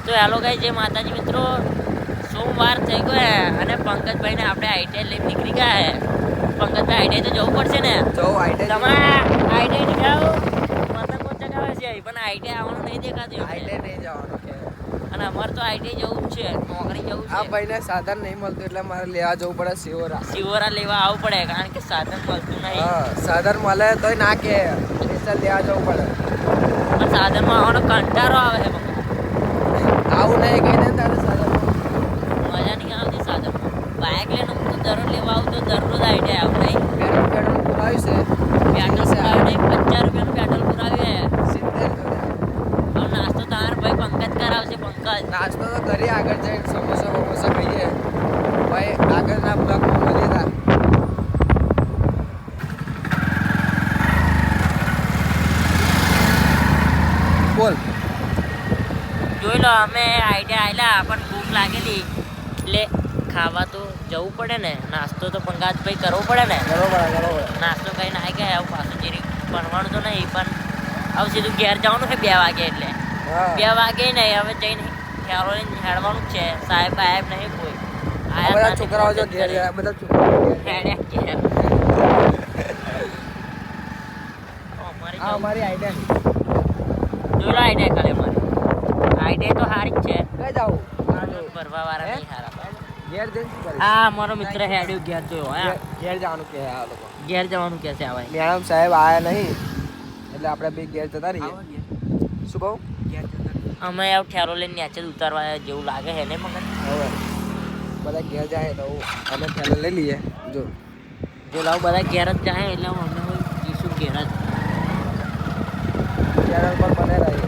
તો hello guys, જય માતાજી મિત્રો. સોમવાર થઈ ગયો અને પંકજભાઈને આપણે આઈટીઆઈ લઈને નીકળી ગયા હે. પંકજભાઈ આઈટીઆઈ તો જવું પડશે ને? તમે આઈટીઆઈ નીકળાવો પતંગો ચગાવે છે પણ આઈટીઆઈ આવવાનું નહીં દેખાતું. આઈટીઆઈ નહીં જવાનું કે અને અમારે તો આઈટીઆઈ જવું જ છે, નોકરી જવું છે. આ ભાઈને સાધન નહીં મળતું એટલે મારે લેવા જવું પડે સિવોરા લેવા આવવું પડે કારણ કે સાધન મળતું નહીં. સાધન મળે તોય ના કે લેવા જવું પડે પણ સાધનમાં આવવાનો કંટાળો આવે છે. આવું નહીં કહી દે તારે સાધન મજા નહીં આવતી સાધનમાં. બાઇક લઈને હું તો દરરોજ લેવા આવું તો દરરોજ આઈટીઆઈ આવું નહીં. પેટ્રોલ પુરાવ્યું છે પેટ્રોલ પુરાવ્યું નહીં, 50 રૂપિયાનું પેટ્રોલ પુરાવ્યું છે. 70 હવે નાસ્તો તાર ભાઈ પંકજ કરાવશે. પંકજ નાસ્તો તો કરીએ, આગળ જઈને સમોસા ખાઈએ ભાઈ. આગળના બ્લોકમાં મળીએ તા. બોલ. જોઈ લો, અમે આઈડિયા આવેલા પણ ભૂખ લાગેલી એટલે ખાવા તો જવું પડે ને. નાસ્તો તો પંકજભાઈ કરવો પડે ને. બરોબર. નાસ્તો કરીને આવી ગયા. આવું પાછું જેરી ભણવાનું તો નહીં પણ હવે સીધું ઘેર જવાનું છે 2 વાગે. એટલે 2 વાગે નહીં, હવે જઈને ખ્યાલો લઈને હેડવાનું જ છે. સાહેબ નહીં કોઈ બધા છોકરાઓ જો ઘેર ગયા, બધા છોકરાઓ અમારી આઈડિયા જોઈ લો આઈડિયા કાલે મારી આઈડિયા તો સારી જ છે. કઈ જાવ ભરવા વાળા નહીં સારા. ઘેર જઈને શું કરીશ? હા, મારો મિત્ર હેડ્યો ઘેર જોયો. હા, ઘેર જવાનું કે આ લોકો ઘેર જવાનું કે છે. આવાય મેડમ સાહેબ આયા નહીં એટલે આપણે બે ઘેર જતા રહીએ. શું કહું? અમે આવ ઠેરો લઈને નીચે જ ઉતારવા જેવું લાગે છે ને મગર. હવે બધા ઘેર જાય તો અમે ઠેલો લઈ લઈએ. જો લાવ બધા ઘેર જ જાય એટલે અમે જઈશું ઘેર જ. ચેનલ પર બને રહીએ.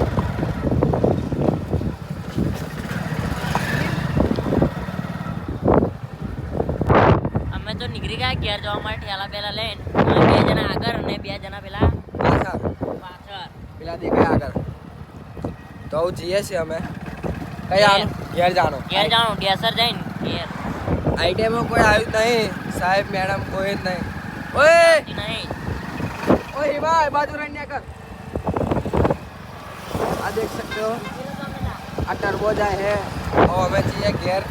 અમે તો નીકળી ગયા ઘેર જવા માટે ઠેલા પેલા લઈને. 2 જણા આગળ અને 2 જણા પેલા પાછળ. પેલા દેખાય આગળ. તો જઈએ છીએ અમે. કઈ આવું? ઘેર જવાનું. ડેસર જઈને ઘેર આઈટીઆઈમાં કોઈ આવ્યું જ નહીં. સાહેબ મેડમ કોઈ જ નહીં. ઓય નહીં. ઓય ભાઈ બાજુ રહીને કર. આ દેખ सकते हो આ ટર્બો જાય હે. ઓ અમે જઈએ ઘેર.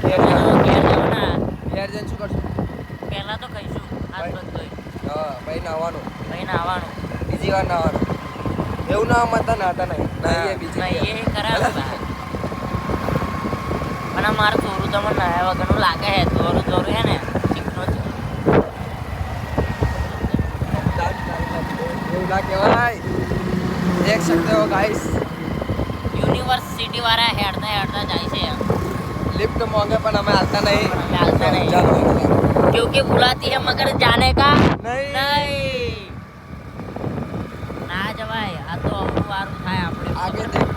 ઘેર જવાના. ઘેર જઈને શું કરશું? પહેલા તો કહીશું હાથ પગ ધોઈ. ભાઈ નાવાનું. ભાઈ નાવાનું. બીજી વાર નાવાનું. એવું ના મત નાતા નહીં. નાઈએ બીજી વાર. એ કરાવે પણ આ મારું ચોરું તમને નાયા વગરનું લાગે છે. ચોરું હે ને ચીકનો છે. એવું ના કહેવાય. દેખ सकते हो गाइस. યુનિવર્સિટી વાળા હેડતા જાય છે. लिफ्ट मांगे पर हमें आता नहीं. हमें आता नहीं चलो क्योंकि बुलाती है मगर जाने का नहीं. ના જવાય. આ તો અવરું વારું થાય આપણે. आगे देख